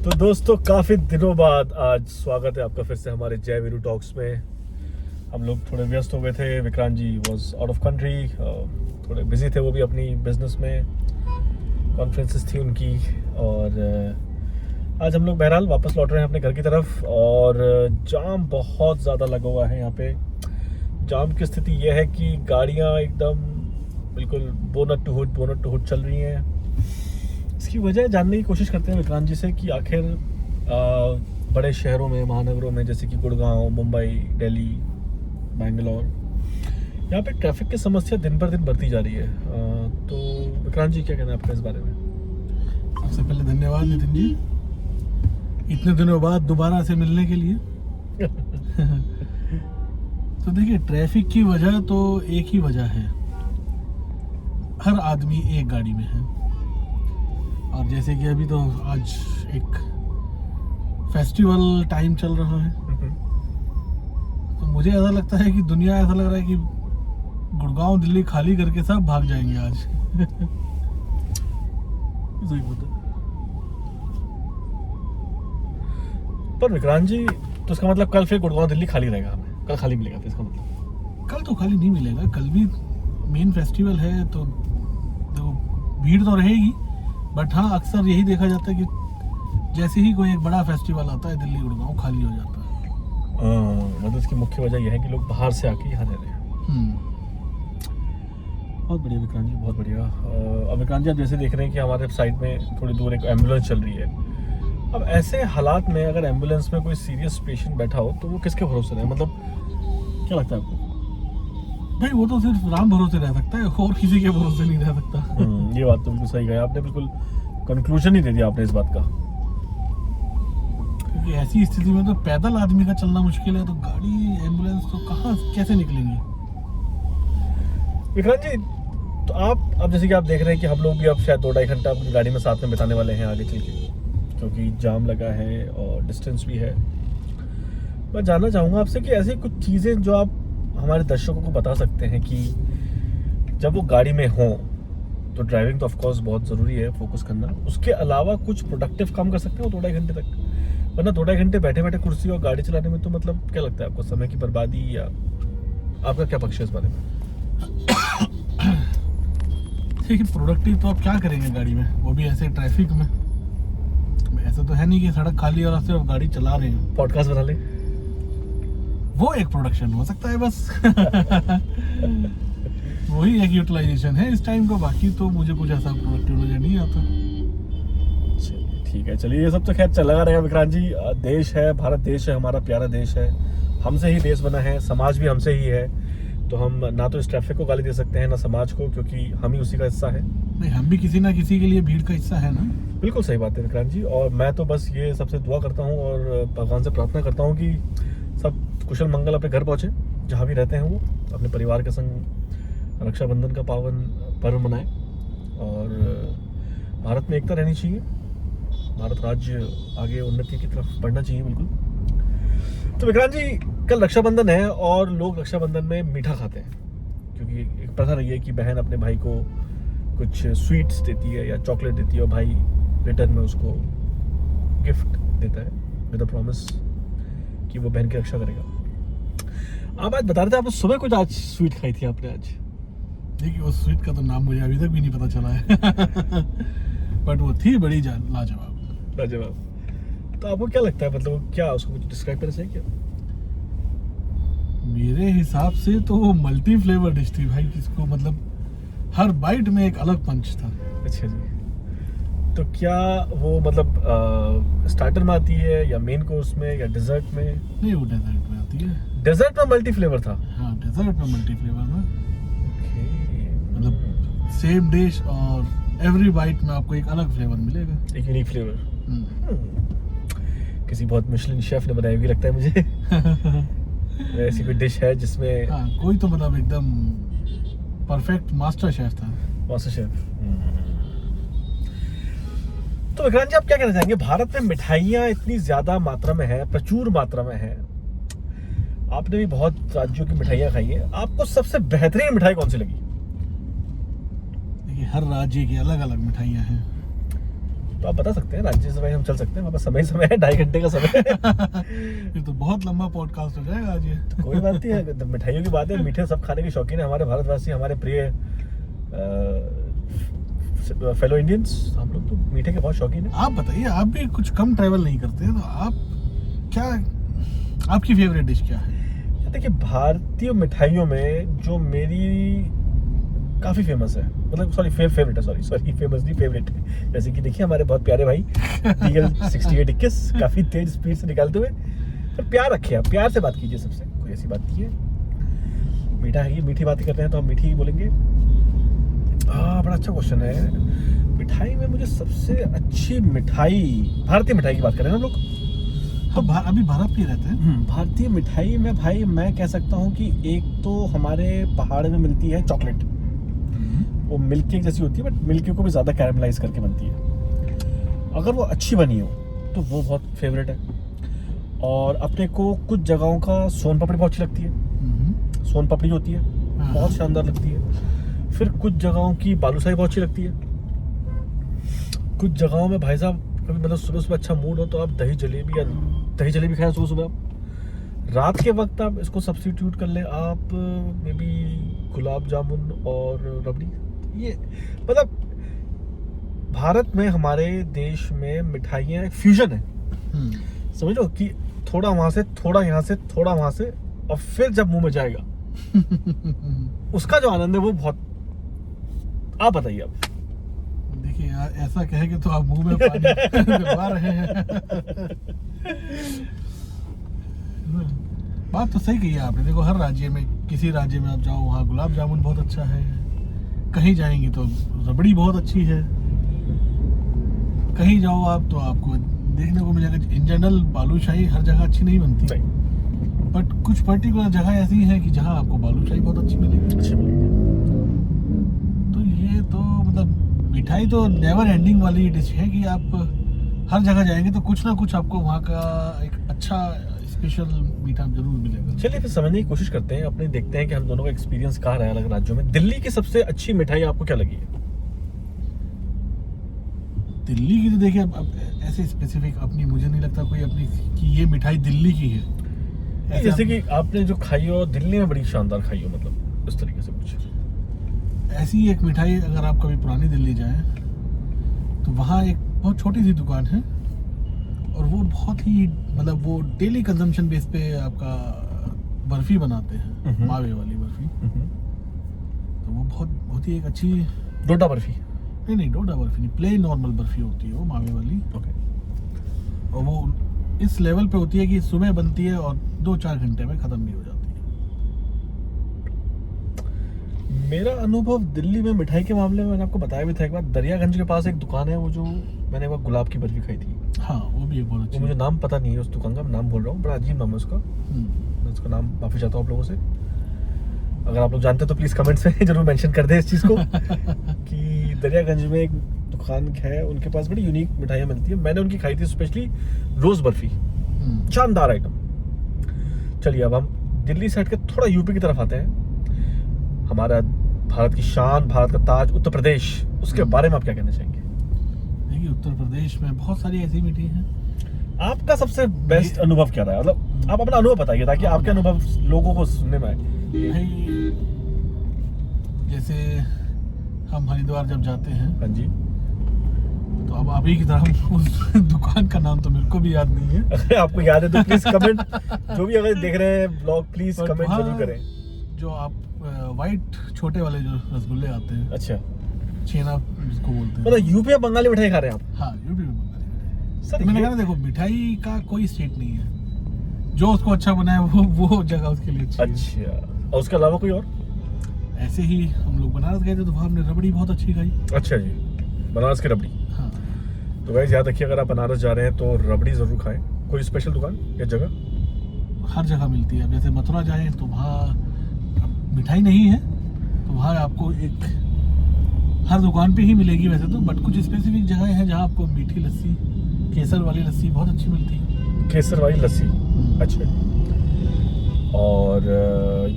तो दोस्तों काफ़ी दिनों बाद आज स्वागत है आपका फिर से हमारे जय वीरू टॉक्स में। हम लोग थोड़े व्यस्त हो गए थे। विक्रांत जी वॉज आउट ऑफ कंट्री, थोड़े बिजी थे वो भी अपनी बिजनेस में, कॉन्फ्रेंसेस थी उनकी। और आज हम लोग बहरहाल वापस लौट रहे हैं अपने घर की तरफ। और जाम बहुत ज़्यादा लगा हुआ है यहाँ पे। जाम की स्थिति यह है कि गाड़ियाँ एकदम बिल्कुल बोनट टू हुड चल रही हैं। इसकी वजह जानने की कोशिश करते हैं विक्रांत जी से कि आखिर बड़े शहरों में, महानगरों में जैसे कि गुड़गांव, मुंबई, दिल्ली, बेंगलोर, यहाँ पे ट्रैफिक की समस्या दिन पर दिन बढ़ती जा रही है। तो विक्रांत जी क्या कहना है आपका इस बारे में? सबसे पहले धन्यवाद नितिन जी, इतने दिनों बाद दोबारा से मिलने के लिए। तो देखिए, ट्रैफिक की वजह तो एक ही वजह है, हर आदमी एक गाड़ी में है। और जैसे कि अभी तो आज एक फेस्टिवल टाइम चल रहा है, तो मुझे ऐसा लगता है कि दुनिया, ऐसा लग रहा है कि गुड़गांव दिल्ली खाली करके सब भाग जाएंगे आज। सही बात है। पर विक्रांत जी, तो इसका मतलब कल फिर गुड़गांव दिल्ली खाली रहेगा, हमें कल खाली मिलेगा फिर इसका मतलब? कल तो खाली नहीं मिलेगा, कल भी मेन फेस्टिवल है तो भीड़ तो रहेगी। बट हाँ, अक्सर यही देखा जाता है कि जैसे ही कोई एक बड़ा फेस्टिवल आता है, दिल्ली गुड़गांव खाली हो जाता है। मतलब इसकी मुख्य वजह यह है कि लोग बाहर से आके यहाँ रह रहे हैं। बहुत बढ़िया विक्रांत जी, बहुत बढ़िया। अब विक्रांत जी, आप जैसे देख रहे हैं कि हमारे साइड में थोड़ी दूर एक एम्बुलेंस चल रही है। अब ऐसे हालात में अगर एम्बुलेंस में कोई सीरियस पेशेंट बैठा हो तो वो किसके भरोसे रहे? मतलब क्या लगता है आपको? भाई वो तो सिर्फ राम भरोसे रह सकता है, और किसी के भरोसे नहीं रह सकता। ये बात तो बिल्कुल सही कहा आपने, बिल्कुल कंक्लूजन ही दे दिया आपने इस बात का। क्योंकि ऐसी स्थिति में तो पैदल आदमी का चलना मुश्किल है, तो गाड़ी, एम्बुलेंस तो कहाँ कैसे निकलेंगे? विक्रांत जी, तो आप अब जैसे कि आप देख रहे हैं कि हम लोग भी अब शायद 2-2.5 घंटा अपनी गाड़ी में साथ में बिताने वाले हैं आगे चल के, क्योंकि जाम लगा है और डिस्टेंस भी है। मैं जानना चाहूँगा आपसे कि ऐसी कुछ चीज़ें जो आप हमारे दर्शकों को बता सकते हैं कि जब वो गाड़ी में हों तो ड्राइविंग तो ऑफकोर्स बहुत ज़रूरी है, फोकस करना, उसके अलावा कुछ प्रोडक्टिव काम कर सकते हो 2-2.5 घंटे तक? वरना 2-2.5 घंटे बैठे बैठे कुर्सी और गाड़ी चलाने में तो मतलब क्या लगता है आपको, समय की बर्बादी, या आपका क्या पक्ष है इस बारे में? देखिए, प्रोडक्टिव तो आप क्या करेंगे गाड़ी में, वो भी ऐसे ट्रैफिक में। ऐसा तो है नहीं कि सड़क खाली और सिर्फ गाड़ी चला रहे हैं। पॉडकास्ट बना ले, वो एक प्रोडक्शन हो सकता है बस। वही एक यूटिलाइजेशन है इस टाइम का, बाकी तो मुझे कुछ ऐसा प्रोडक्टिव नजर नहीं आता। ठीक है, चलिए, ये सब तो खैर चला रहेगा विक्रांत जी। देश है, भारत देश है, हमारा प्यारा देश है, हमसे ही देश बना है, समाज भी हमसे ही है। तो हम ना तो इस ट्रैफिक को गाली दे सकते हैं, ना समाज को, क्योंकि हम ही उसी का हिस्सा है। नहीं, हम भी किसी ना किसी के लिए भीड़ का हिस्सा है ना। बिल्कुल सही बात है विक्रांत जी। और मैं तो बस ये सबसे दुआ करता हूँ और भगवान से प्रार्थना करता हूँ कि सब कुशल मंगल अपने घर पहुँचे, जहाँ भी रहते हैं वो अपने परिवार के संग रक्षाबंधन का पावन पर्व मनाएं। और भारत में एकता रहनी चाहिए, भारत राज्य आगे उन्नति की तरफ बढ़ना चाहिए बिल्कुल। तो विक्रांत जी, कल रक्षाबंधन है और लोग रक्षाबंधन में मीठा खाते हैं, क्योंकि एक प्रथा रही है कि बहन अपने भाई को कुछ स्वीट्स देती है या चॉकलेट देती है, और भाई रिटर्न में उसको गिफ्ट देता है विद द प्रॉमिस कि वो बहन की रक्षा करेगा। आप आज बता रहे थे, आप सुबह कुछ आज स्वीट खाई थी आपने आज? देखिए, उस स्वीट का तो नाम मुझे अभी तक भी नहीं पता चला है। बट वो थी बड़ी लाजवाब। तो आपको क्या लगता है, मतलब क्या उसको कुछ डिस्क्राइब कर सकें क्या? मेरे हिसाब से तो वो मल्टी फ्लेवर डिश थी भाई, किसको मतलब हर बाइट में एक अलग पंच था। अच्छा जी, तो क्या वो मतलब स्टार्टर में आती है या मेन कोर्स में या डेजर्ट में? नहीं, वो डेजर्ट में आती है। डेजर्ट में मल्टी फ्लेवर था? हाँ, डेजर्ट में मल्टी फ्लेवर में। ओके, मतलब सेम डिश और एवरी बाइट में आपको एक अलग फ्लेवर मिलेगा, एक यूनिक फ्लेवर। किसी बहुत मिशेलिन शेफ ने बनाई हुई लगता है मुझे। ऐसी कोई डिश है जिसमें? हाँ, कोई तो मतलब एकदम परफेक्ट मास्टर शेफ था। Master chef. तो विक्रांत जी, आप क्या कहना चाहेंगे? भारत में मिठाइयाँ इतनी ज्यादा मात्रा में है, प्रचुर मात्रा में है, आपने भी बहुत राज्यों की मिठाइयाँ खाई है, आपको सबसे बेहतरीन मिठाई कौन सी लगी? देखिए, हर राज्य की अलग अलग मिठाइयाँ हैं। तो आप बता सकते हैं, राज्य से हम चल सकते हैं, हमारे पास समय है, 2.5 घंटे का समय है। फिर तो बहुत लंबा पॉडकास्ट हो जाएगा आज ये। तो कोई बात नहीं है, मिठाइयों की बात है, मीठे सब खाने के शौकीन है हमारे भारतवासी, हमारे प्रिय फेलो इंडियंस, हम लोग तो मीठे के बहुत शौकीन है। आप बताइए, आप भी कुछ कम ट्रैवल नहीं करते हैं, तो आप क्या, आपकी फेवरेट डिश क्या है? देखिए, भारतीय मिठाइयों में जो मेरी काफ़ी फेमस है, मतलब सॉरी फेवरेट है, सॉरी फेमस नहीं, फेवरेट है। जैसे कि देखिए हमारे बहुत प्यारे भाई डीएल 6821 काफ़ी तेज स्पीड से निकालते हुए, पर प्यार रखे आप, प्यार से बात कीजिए सबसे, कोई ऐसी बात नहीं है। मीठा है, मीठी बातें करते हैं तो हम मीठी ही बोलेंगे। बड़ा अच्छा क्वेश्चन है। मिठाई में मुझे सबसे अच्छी मिठाई, भारतीय मिठाई की बात करें ना हम लोग, तो अभी भारत में रहते हैं। भारतीय मिठाई में भाई मैं कह सकता हूँ कि एक तो हमारे पहाड़ में मिलती है चॉकलेट, वो मिल्क केक जैसी होती है, बट मिल्क केक को भी ज़्यादा कैरमलाइज करके बनती है। अगर वो अच्छी बनी हो तो वो बहुत फेवरेट है। और अपने को कुछ जगहों का सोन पापड़ी बहुत अच्छी लगती है, सोन पापड़ी होती है बहुत शानदार लगती है। फिर कुछ जगहों की बालूशाही बहुत अच्छी लगती है। कुछ जगहों में भाई साहब कभी मतलब सुबह सुबह अच्छा मूड हो तो आप दही जलेबी खाएं सुबह सुबह। रात के वक्त आप इसको सब्स्टिट्यूट कर लें, आप मे बी गुलाब जामुन और रबड़ी। ये मतलब भारत में, हमारे देश में मिठाइयाँ एक फ्यूजन है, समझ लो कि थोड़ा वहाँ से, थोड़ा यहाँ से, थोड़ा वहाँ से, और फिर जब मुंह में जाएगा उसका जो आनंद है वो बहुत। आप बताइए अब। देखिए यार, ऐसा कहेंगे तो आप मुंह में पानी दिलवा रहे हैं। बात तो सही कही है आपने। देखो, हर राज्य में, किसी राज्य में आप जाओ वहाँ गुलाब जामुन बहुत अच्छा है, कहीं जाएंगे तो रबड़ी बहुत अच्छी है, कहीं जाओ आप तो आपको देखने को मिलेगा। इन जनरल बालूशाही हर जगह अच्छी नहीं बनती, बट कुछ पर्टिकुलर जगह ऐसी है कि जहाँ आपको बालूशाही बहुत अच्छी मिलेगी। तो ये तो मतलब मिठाई तो नेवर एंडिंग वाली डिश है कि आप हर जगह जाएंगे तो कुछ ना कुछ आपको वहाँ का एक अच्छा स्पेशल मीठा जरूर मिलेगा। चलिए फिर समझने की कोशिश करते हैं, अपने देखते हैं कि हम दोनों का एक्सपीरियंस कहाँ रहा है अलग राज्यों में। दिल्ली की सबसे अच्छी मिठाई आपको क्या लगी है? दिल्ली की तो देखिए, अब ऐसे स्पेसिफिक अपनी मुझे नहीं लगता कोई अपनी कि ये मिठाई दिल्ली की है। जैसे कि आपने जो खाई हो दिल्ली में बड़ी शानदार खाई हो, मतलब इस तरीके से कुछ ऐसी एक मिठाई, अगर आप कभी पुरानी दिल्ली जाएं तो वहाँ एक बहुत छोटी सी दुकान है, और वो बहुत ही मतलब वो डेली कंजम्पशन बेस पे आपका बर्फी बनाते हैं, मावे वाली बर्फी। तो वो बहुत ही एक अच्छी डोडा बर्फी, नहीं डोडा बर्फी नहीं, प्लेन नॉर्मल बर्फी होती है वो मावे वाली। ओके। और वो इस लेवल पे होती है कि सुबह बनती है और 2-4 घंटे में खत्म भी हो जाती है। मेरा अनुभव दिल्ली में मिठाई के मामले में मैंने आपको बताया भी था एक बार, दरियागंज के पास एक दुकान है, वो जो मैंने एक बार गुलाब की बर्फी खाई थी। हाँ, वो भी एक बहुत अच्छी। मुझे नाम पता नहीं है उस दुकान का, मैं नाम भूल रहा हूँ, बड़ा अजीब नाम है उसका। मैं उसका नाम माफी चाहता हूँ आप लोगों से, अगर आप लोग जानते हैं तो प्लीज कमेंट्स में जरूर मेंशन कर दें इस चीज़ को कि दरियागंज में एक दुकान है, उनके पास बड़ी यूनिक मिठाइयाँ मिलती है। मैंने उनकी खाई थी स्पेशली रोज बर्फी, शानदार आइटम। चलिए अब हम दिल्ली से हट के थोड़ा यूपी की तरफ आते हैं। हमारा भारत की शान, भारत का ताज उत्तर प्रदेश, उसके बारे में आप क्या कहना चाहेंगे? देखिए, उत्तर प्रदेश में बहुत सारी ऐसी मिठाई हैं। आपका सबसे बेस्ट अनुभव क्या रहा है? मतलब आप अपना अनुभव बताइए ताकि आपके अनुभव लोगों को सुनने में आए। भाई जैसे हम हरिद्वार जब जाते हैं, हाँ जी, तो अब अभी की तरह उस दुकान का नाम तो मेरे को भी याद नहीं है। अगर आपको याद है तो प्लीज कमेंट, जो भी अगर देख रहे हैं ब्लॉग, प्लीज कमेंट जरूर करें। जो आप वाइट छोटे वाले जो रसगुल्ले आते हैं, अच्छा, छेना जिसको बोलते हैं, मतलब यूपी या बंगाली मिठाई खा रहे हैं आप? हाँ, यूपी में बंगाली मिठाई। सर मैंने कहा ना, देखो मिठाई का कोई स्टेट नहीं है, जो उसको अच्छा बनाए वो जगह उसके लिए अच्छी है। अच्छा, और उसके अलावा कोई और? ऐसे ही हम लोग बनारस गए थे तो वहाँ हमने रबड़ी बहुत अच्छी खाई। अच्छा जी, बनारस की रबड़ी। हाँ, तो गाइस याद रखिए, अगर आप बनारस जा रहे हैं तो रबड़ी जरूर खाएं। कोई स्पेशल दुकान या जगह? हर जगह मिलती है। अब जैसे मथुरा जाएं तो वहाँ मिठाई नहीं है, तो वहाँ आपको एक हर दुकान पे ही मिलेगी वैसे तो, बट कुछ स्पेसिफिक जगह है जहाँ आपको मीठी लस्सी, केसर वाली लस्सी बहुत अच्छी मिलती है। केसर वाली लस्सी, अच्छा। और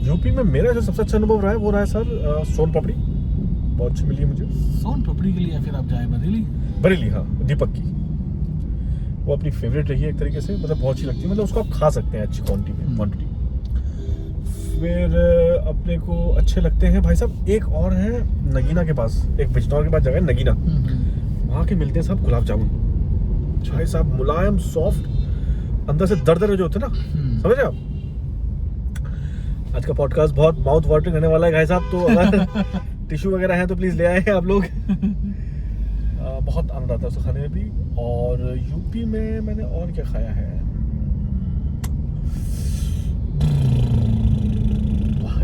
यूपी में मेरा जो सबसे अच्छा अनुभव रहा है वो रहा है सर सोन पापड़ी, बहुत अच्छी मिली है मुझे। सोन पापड़ी के लिए फिर आप जाए बरेली। बरेली, हाँ, दीपक की। वो अपनी फेवरेट रही है एक तरीके से, मतलब बहुत अच्छी लगती है, मतलब उसको आप खा सकते हैं अच्छी क्वांटिटी। फिर अपने को अच्छे लगते हैं भाई साहब, एक और है नगीना के पास, एक बिजनौर के पास जगह है नगीना, वहाँ के मिलते हैं साहब गुलाब जामुन भाई साहब, मुलायम सॉफ्ट, अंदर से दरदरे जो होते हैं ना, समझ रहे आप। आज का पॉडकास्ट बहुत माउथ वाटरिंग रहने वाला है भाई साहब, तो अगर टिश्यू वगैरह है तो प्लीज ले आए आप लोग। बहुत आनंद आता है उसको खाने में भी। और यूपी में मैंने और क्या खाया है,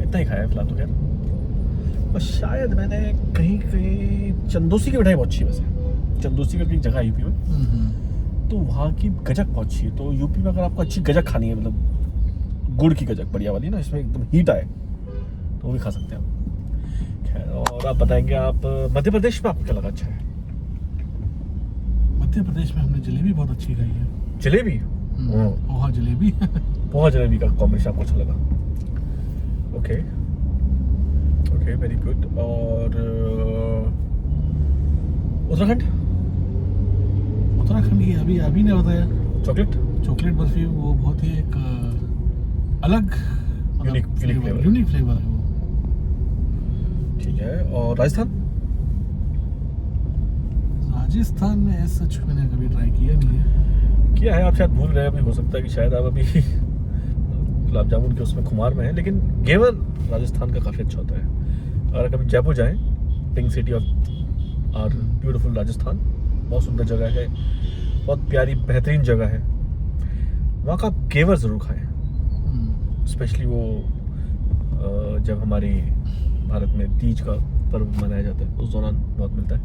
इतना ही खाया है फिलहाल तो खैर। और शायद मैंने कहीं चंदोसी की मिठाई बहुत अच्छी है वैसे, चंदोसी करके एक जगह है यूपी में, तो वहाँ की गजक बहुत अच्छी है। तो यूपी में अगर आपको अच्छी गजक खानी है, मतलब गुड़ की गजक बढ़िया वाली ना, इसमें एकदम हीट आए, तो वो भी खा सकते हैं आप। खैर, और आप बताएंगे आप मध्य प्रदेश में आपको क्या लगा अच्छा है? मध्य प्रदेश में हमने जलेबी बहुत अच्छी खाई है। जलेबी, पोहा जलेबी। पोहा जलेबी का कॉम्बिनेशन आपको अच्छा लगा? Okay, very good. और उत्तराखंड की अभी ने बताया चॉकलेट बर्फी, वो बहुत ही एक अलग यूनिक फ्लेवर है वो। ठीक है। और राजस्थान में सच मैंने कभी ट्राई किया नहीं है। किया है, आप शायद भूल रहे हैं अभी, हो सकता है कि शायद आप अभी गुलाब जामुन के उसमें खुमार में है, लेकिन घेवर राजस्थान का काफ़ी अच्छा होता है। अगर कभी जयपुर जाएं, pink city of our beautiful Rajasthan, बहुत सुंदर जगह है, बहुत प्यारी बेहतरीन जगह है, वहाँ का आप घेवर ज़रूर खाएं। स्पेशली वो जब हमारी भारत में तीज का पर्व मनाया जाता है उस दौरान बहुत मिलता है,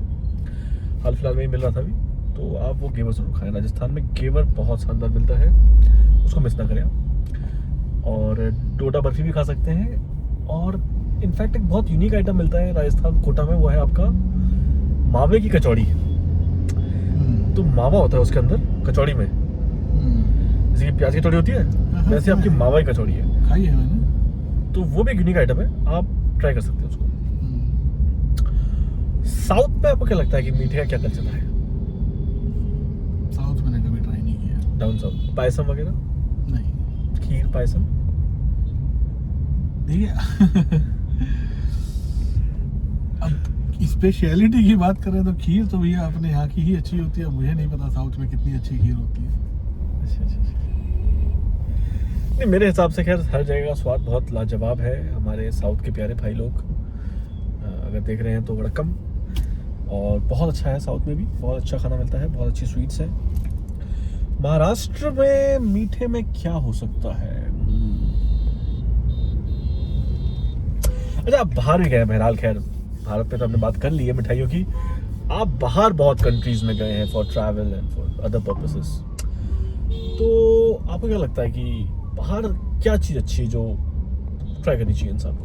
हाल फिलहाल में ही मिल रहा था अभी, तो आप वो घेवर ज़रूर खाएं। राजस्थान में घेवर बहुत शानदार मिलता है, उसको मिस ना करें आप। और डोडा बर्फी भी खा सकते हैं। और इनफैक्ट एक बहुत यूनिक आइटम मिलता है राजस्थान कोटा में, वो है आपका मावे की कचौड़ी। तो मावा होता है उसके अंदर कचौड़ी में, जैसे कि प्याज की कचौड़ी होती है, वैसे आपकी मावा की कचौड़ी है। खाई है मैंने। तो वो भी एक यूनिक आइटम है, आप ट्राई कर सकते हैं उसको। साउथ में आपको क्या लगता है कि मीठे का क्या कल्चर है? साउथ मैंने कभी ट्राई नहीं किया। डाउन साउथ पायसम वगैरह? नहीं। खीर पायसम देखिए अब स्पेशलिटी की बात करें तो खीर तो भैया अपने यहाँ की ही अच्छी होती है, मुझे नहीं पता साउथ में कितनी अच्छी खीर होती है। अच्छा। नहीं, मेरे हिसाब से खैर हर जगह का स्वाद बहुत लाजवाब है। हमारे साउथ के प्यारे भाई लोग अगर देख रहे हैं तो वेलकम, और बहुत अच्छा है, साउथ में भी बहुत अच्छा खाना मिलता है, बहुत अच्छी स्वीट्स है। महाराष्ट्र में मीठे में क्या हो सकता है? अच्छा, आप बाहर भी गए बहरहाल, खैर भारत पे तो हमने बात कर ली है मिठाइयों की, आप बाहर बहुत कंट्रीज में गए हैं for travel and for other purposes, तो आपको क्या लगता है कि बाहर क्या चीज़ अच्छी है जो ट्राई करनी चाहिए इंसान को,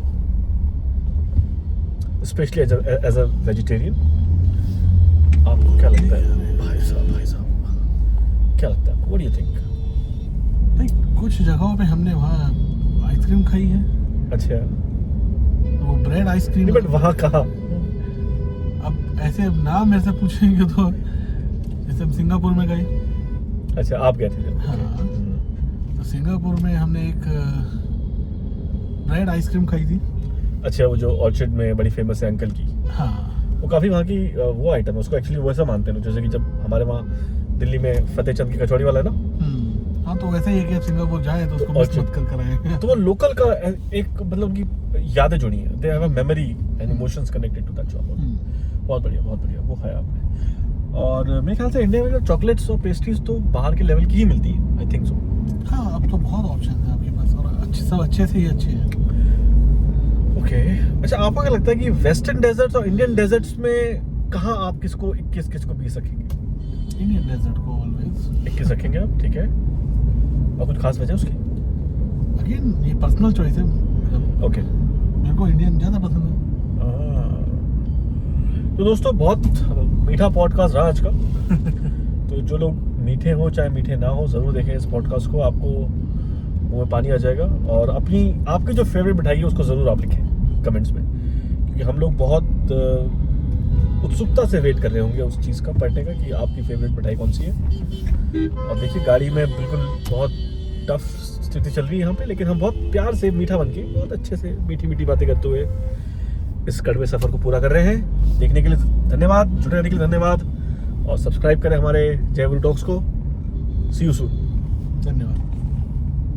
स्पेशली एज अ वेजिटेरियन? आपको क्या लगता है भाई साहब क्या लगता है आपको? What do you think? नहीं, कुछ जगहों पे हमने वहाँ आइसक्रीम खाई है। अच्छा, वो ब्रेड आइसक्रीम, बट वहाँ कहाँ? अब ऐसे नाम मेरे से पूछेंगे तो जैसे हम सिंगापुर में गए। अच्छा, आप गए थे जब? हाँ, तो सिंगापुर में हमने एक ब्रेड आइसक्रीम खाई थी। अच्छा, वो जो ऑर्चिड में बड़ी फेमस है अंकल की, हाँ, वो काफ़ी वहाँ की वो आइटम है, उसको एक्चुअली वैसा मानते हैं, जैसे कि जब हमारे वहाँ दिल्ली में फतेहचंद की कचौड़ी वाला है ना, हाँ, तो वैसे ही है कि आप सिंगापुर जाए तो उसको मिस मत कर आए। तो वो लोकल का एक मतलब की यादें जुड़ी हैं, they have a memory and emotions connected to that shop. बहुत बढ़िया वो खाया आपने। और मेरे ख्याल से इंडिया में चॉकलेट्स और पेस्ट्रीज तो बाहर के लेवल की ही मिलती है, आई थिंक सो। हाँ, अब तो बहुत ऑप्शन है आपके पास, और सब अच्छे से ही अच्छे हैं। ओके, अच्छा, आपको क्या लगता है कि वेस्टर्न डेजर्ट्स और इंडियन डेजर्ट्स में कहाँ आप किसको पी सकेंगे? इंडियन डेजर्ट को ऑलवेज 21 रखेंगे आप, ठीक है। और कुछ खास वजह उसकी? अगेन ये पर्सनल चॉइस है, मतलब ओके, मेरे को इंडियन ज़्यादा पसंद है। तो दोस्तों, बहुत मीठा पॉडकास्ट रहा आज का। तो जो लोग मीठे हो चाहे मीठे ना हो, ज़रूर देखें इस पॉडकास्ट को, आपको मुँह में पानी आ जाएगा। और आपकी जो फेवरेट मिठाई है उसको ज़रूर आप लिखें कमेंट्स में, क्योंकि हम लोग बहुत उत्सुकता से वेट कर रहे होंगे उस चीज़ का पढ़ने का कि आपकी फेवरेट मिठाई कौन सी है। और देखिए गाड़ी में बिल्कुल बहुत टफ स्थिति चल रही है यहाँ पे, लेकिन हम बहुत प्यार से मीठा बन के बहुत अच्छे से मीठी मीठी बातें करते हुए इस कड़वे सफ़र को पूरा कर रहे हैं। देखने के लिए धन्यवाद, जुड़े रहने के लिए धन्यवाद, और सब्सक्राइब करें हमारे जय वीरू टॉक्स को। सी यू सून। धन्यवाद।